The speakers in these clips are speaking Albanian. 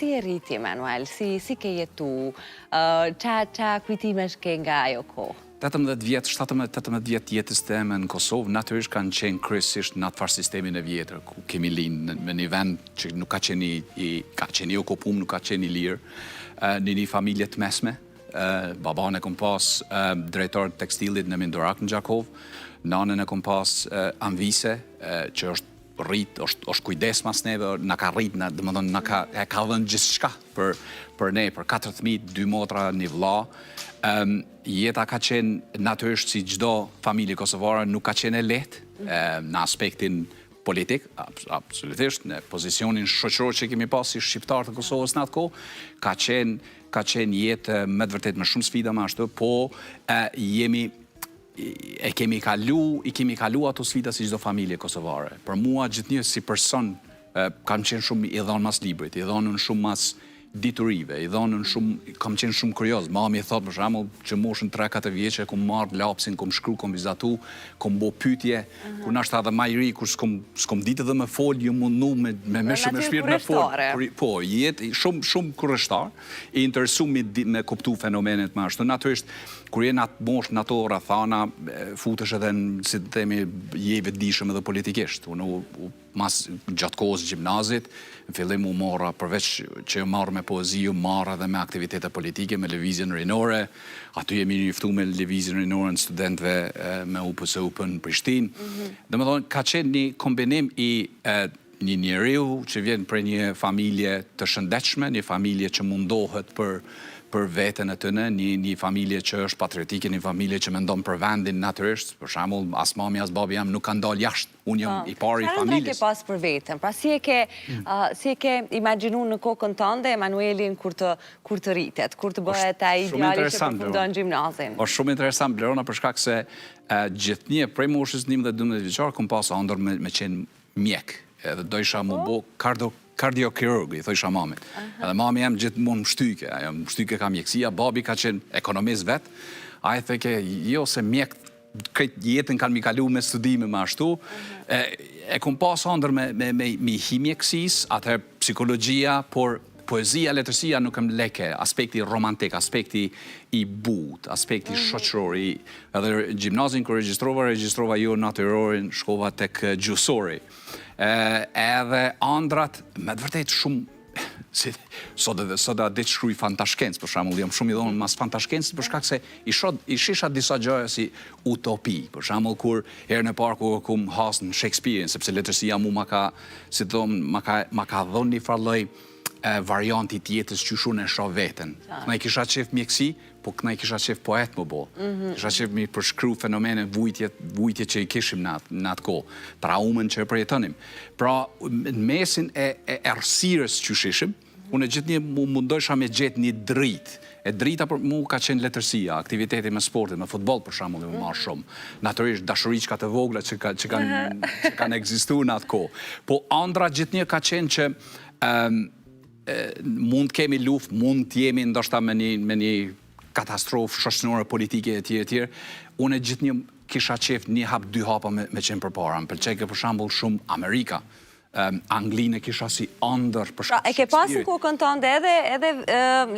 si e rriti, Emanuel? Si ke jetu? Qa kujtimesh ke nga ajo kohë? 17-18 vjetë jetës teme në Kosovë, natyrisht kanë qenë kryesisht në atëfar sistemin e vjetër, ku kemi linë në një vend që nuk ka qenë i okupum, nuk ka qenë i lirë, në një familje të mesme. Baban e kom pas drejtor tekstilit në Mindorak në Gjakov, nanën e kom pas Anvise, që është rrit, është kujdes mas neve, na ka rrit, na ka dhënë gjithë shka për ne, për 4 fëmijë, 2 motra, 1 vlla. Jeta ka qenë natyrisht si çdo familje kosovare, nuk ka qenë e lehtë në aspektin politik, absolutisht, në pozicionin shoqëror që kemi pas si shqiptar të Kosovës në atë kohë, ka qenë jetë me të vërtet me shumë sfida më ashtu, po i kemi kalu ato sfida si çdo familje kosovare. Për mua gjithnjë si person kam qenë shumë i dhënë mas librit, i dhënë shumë mas diturive, kam qenë shumë kurioz. Mami thot për shembull që moshën 3-4 vjeçe kom marrë lapsin, kom shkru, kom vizatu, kom bo pyetje, kur nashta edhe më i ri, kur s'kom ditë edhe me fol, ju mundu me shumë shpirt me fol. Po, jetë shumë kurreshtar, i interesu me kuptu fenomenet më ashtu. Natyrisht, kur je në atë moshë, në ato rrethana, futesh edhe në, si të themi, je vetëdijshëm edhe politikisht. Unë mas gjatë kohës gjimnazit, në fillim u mora, përveç që marrë me poezi, u marrë edhe me aktivitete politike, me lëvizjen rinore. Aty jemi njëftu me lëvizjen rinore në studentëve me UPSUP në Prishtinë. Domethënë, ka qenë një kombinim i një njeriu që vjen për një familje të shëndetshme, një familje që mundohet për veten e tëne, një familje që është patriotike, një familje që mendon për vendin natyrisht, për shembull, as mami as babi jam nuk kanë dalë jashtë. Unë jam i pari i familjes. Çfarë ke pas për veten? Pra si e ke imagjinu në kokën tënde Emanuelin kur të rritet, kur të bëhet ai ideali që përfundon gjimnazin? Është shumë interesant, Blerona, për shkak se gjithnjë prej moshës 11-12 vjeçar kom pas ëndër me qenë mjek, edhe do isha mu bo kardiokirurg, i thojsha mamit. Edhe mami jam gjithmonë mshtyke, ajo mshtyke ka mjekësia, babi ka qenë ekonomist vetë, a i theke, jo se mjek, këtë jetën kanë mi kalu me studime më ashtu, e kom pas ëndër me hi mjekësis, atëherë psikologjia, por poezia, letërsia nuk më leke, aspekti romantik, aspekti i but, aspekti shoqëror, edhe gjimnazin kër regjistrova jo natyrorin, shkova tek gjusori. Edhe andrat, me të vërtet shumë, sot a ditë shkruj fantashkenc, për shembull, jam shumë i dhonë mas fantashkenc, për shkak se i shisha disa gjëra si utopi, për shembull, kur herën e parë kur kum has në Shakespeare, sepse letërsia mu ma ka dhënë një farloj varianti tjetës që shu në shoh veten. Këna i kisha qef mjekësi, po këna i kisha qef poet më bo. Kisha qef mi përshkru fenomene vujtje që i kishim në atë kohë, traumen që e përjetonim. Pra, në mesin e errësirës që shishim, unë gjithë një mundojsha me gjetë një dritë. E drita për mu ka qenë letërsia, aktiviteti me sportit, me futbol për shembull më marrë shumë. Natyrisht dashuriçka të vogla që kanë ekzistuar në atë kohë. Po andra gjithë një ka qenë që mund kemi luft, mund t'jemi ndoshta me një katastrofë shoqërore politike e tjerë. Unë gjithë një kisha qef 1 hap 2 hapa me qenë përpara. Më pëlqejke për shembull shumë Amerika. Anglinë kisha si ëndër për shkak. E ke pasur kokën tënde edhe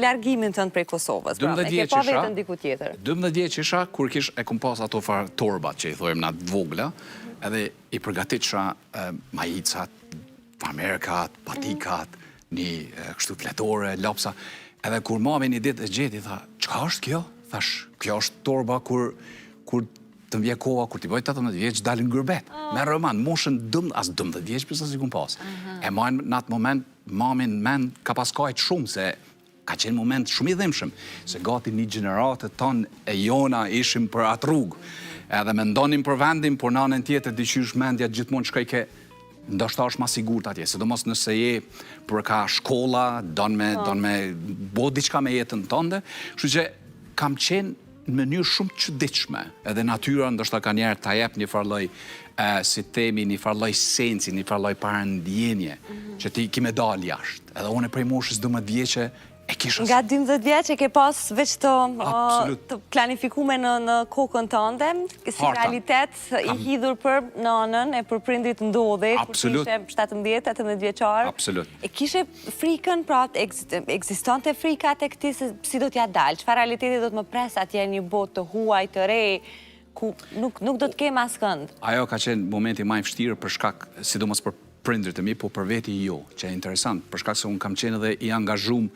largimin tënd prej Kosovës. E ke pa vetëm diku tjetër. 12 vjeç isha kur e kom pas ato farë torbat që i thojmë na të vogla, edhe i përgatitësha majicat, farmerkat, patikat, një kështu fletore, lapsa. Edhe kur mami një ditë e gjeti, tha, çka është kjo? Thash, kjo është torba kur të mbje koha, kur t'i bëj 18 vjeç, dalin gërbet. Me rëman, moshën as 12 vjeç, përsa si kun pas. E majnë në atë moment, mamin men ka pas kajt shumë, se ka qenë moment shumë i dhimshëm, se gati një gjeneratët tonë e jona ishim për atë rrugë. Edhe me ndonim për vendim, por në anën tjetër dyqysh mendja gjithmonë shkaj ke ndoshta është ma sigurt atje, sidomos nëse je për ka shkolla, don me bo diçka me jetën tënde, kështu që kam qenë në mënyrë shumë çuditshme, edhe natyra ndoshta ka njerë ta jep një farloj, si temi, një farloj sensi, një farloj parandjenje, që ti ki me dal jashtë. Edhe unë prej moshës 12 vjeçe Nga 12 vjeç e ke pas veç të planifikume në kokën tënde, si realitet i hidhur për nënën e për prindrit ndodhe, kur ishe 17-18 vjeqar. E kishe frikën, pra eksistante frika të këti, si do t'ja dalë, çfarë realiteti do t'më pres atje një botë të huaj, të re, ku nuk do t'kem askënd. Ajo ka qenë momenti ma i vështirë për shkak, sidomos për prindrit e mi, po për veti jo, që e interesant, për shkak se unë kam qenë edhe i angazhum,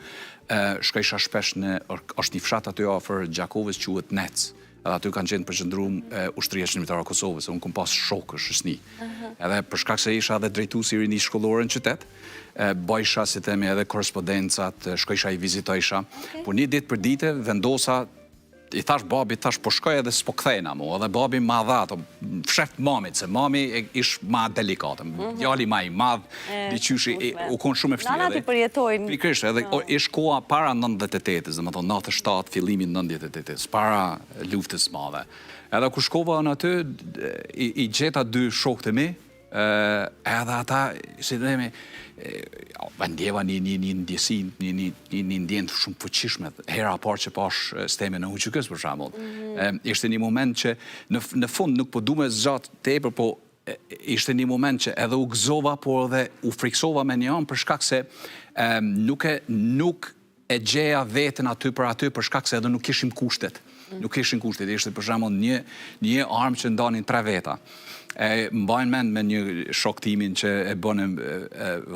shkojsha shpesh është një fshat aty afër Gjakovës quhet Nec. Edhe aty kanë qenë përqendruar ushtria shërbimtare e Kosovës, unë kam pas shokësh shësni. Edhe për shkak se isha edhe drejtuesi i rini shkollore në qytet, bajsha, si themi, edhe korrespondencat, shkojsha i vizitojsha. Po një ditë për ditë vendosa, i thash babi, po shkoj edhe s'po kthejna mu, edhe babi ma dha, fsheft mamit, se mami ish ma delikatë, djali ma i madh, diqyshi, u konë shumë e fështirë. Nana ti përjetojnë. Pikrisht, edhe ish koha para 98-ës, dhe më thonë 97, fillimin 98-ës, para luftës madhe. Edhe ku shkova në aty, i gjeta dy shokët e mi, edhe ata, si dhemi, ndjeva një ndjesi, një ndjenë shumë fuqishme. Hera parë që pash steme në Huqëkës, për shambull. Ishte një moment që, në fund, nuk po du me zgjatë tepër, po ishte një moment që edhe u gëzova, por edhe u friksova me një anë, për shkak se nuk e gjeja vetën aty për shkak se edhe nuk kishim kushtet. Nuk kishim kushtet, ishte për shembull një armë që ndanin 3 veta. Mbajnë mend me një shok timin që e bënëm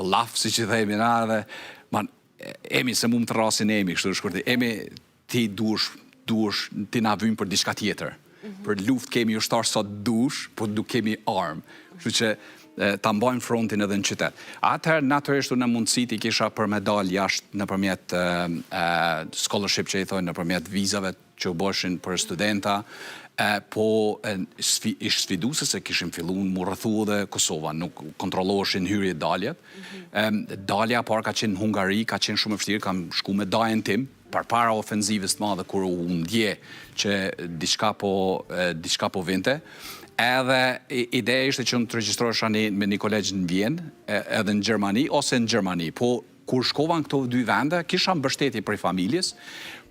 laf, si që thejmë na, dhe Emi, se mu më të rasin Emi, kështu shkurti, Emi, ti dush, ti na vymë për diçka tjetër. Për luft kemi ushtar sot dush, po nuk kemi armë. Kështu që ta mbajmë frontin edhe në qytet. Atëherë, natyrisht, në mundësit i kisha për medal jashtë nëpërmjet scholarship që i thojnë, nëpërmjet vizave që u bëshin për studenta, po ishtë sfiduese se kishim fillu në mu rrëthu dhe Kosova, nuk kontrolloheshin hyrje daljet. Dalja parë ka qenë në Hungari, ka qenë shumë e vështirë, kam shku me dajen tim, para ofenzivës të madhe, kur u ndje që diçka po vinte. Edhe ideja ishte që në të regjistrohesha me një kolegj në Vjenë, edhe në Gjermani, ose në Gjermani. Po, kur shkova në këto 2 vende, kisha mbështetje prej familjes,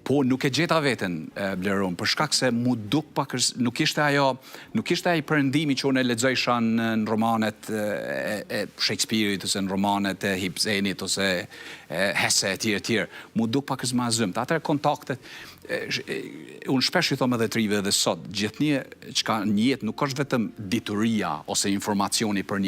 po nuk e gjeta veten Bleron, për shkak se mu duk pak, nuk ishte ai përëndimi që unë e lexojsha në romanet e Shakespeare-it, ose në romanet e Ibsenit, ose Hesse, e tjerë. Mu duk pak ma zymt. Atëre kontaktet, unë shpesh i thom edhe trive edhe sot, gjithnjë që ka një jetë nuk është vetëm dituria ose informacioni për një